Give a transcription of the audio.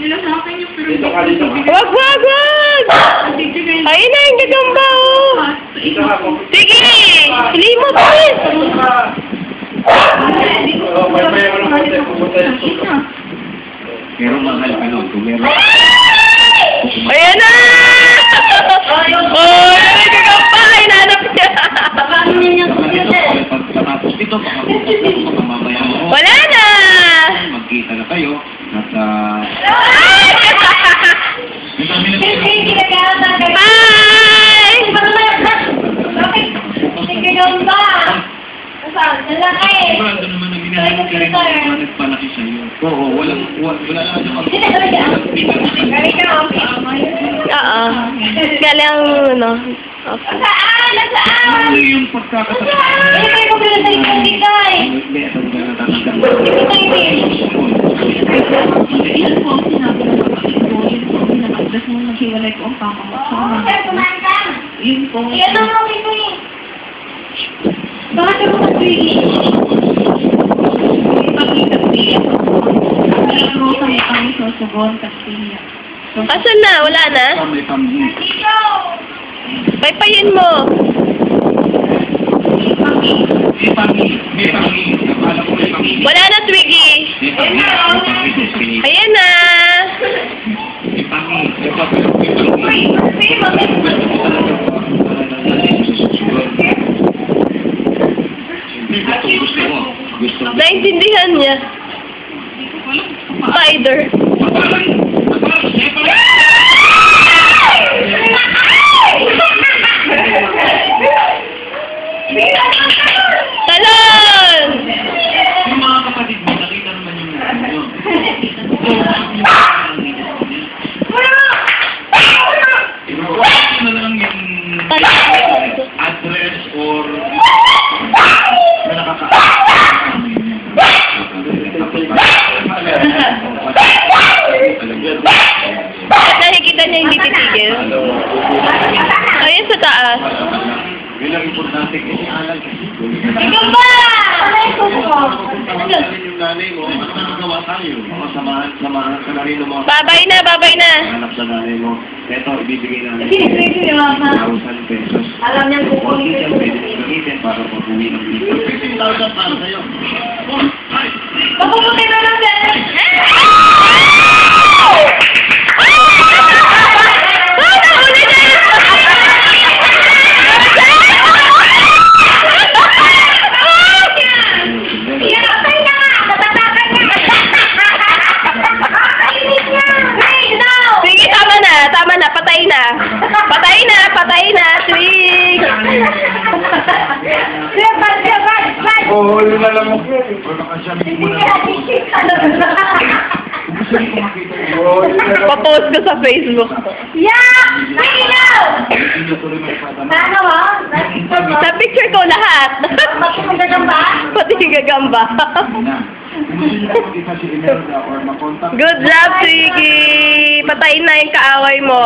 nila sa akin yung pero Dito ka, dito ka. Wag, wag, wag! Ayun na yung gagamba, oh. Sige! Hili mo, please! Pero mahal ka nun. Ayan na! Oh, may gagamba! Hinanap niya! Tapos dito, mamamaya mo. Wala na! Magkita na kayo. At, Hi! Brando naman ang ginagawa ka rin bakit palaki sa'yo. Oo, wala naman Oo. Galing, ano, okay. Ano yung pagkakataon? Naghiwalay ko ang papa mo. Yun po. Bakit ako mag-tweet? Ipakita niya. Alam mo kami kami susugon kasi niya. Asan na? Wala na? May pamilya. Paypayin mo. May pamilya. Akala ko may pamilya. Wala na, Twiggy. May pamilya. Ayan na. May pamilya. Gusto mo. Naintindihan niya. Spider. Talon! Yung mga kapatid mo, nakita naman yung ano. Ano na lang yung address or na At nakikita niya hindi titigil. Ayun sa taas. Yun ang importante kasi alam kasi. Ikaw ba? Yung nanay mo, ano nagawa tayo? Mga samahan ka na rin ng mga Babay na, babay na. hanap sa nanay mo. Ito, ibibigay namin Sinipwede ni Mama. 1,000 pesos. Alam niyang kukunin ko. Pwede mo gamitin para pag-uwi ng dito. 15,000 para sa'yo. Papuputi na lang, sir. Sige, tama na, patay na. Patay na, Twig. Oo, yun na lang ako. Baka siya mo na lang. Gusto niyo makita mo. Papost ko sa Facebook. Sa picture ko lahat. Pati gagamba. Good job, Twiggy. Patay na yung kaaway mo.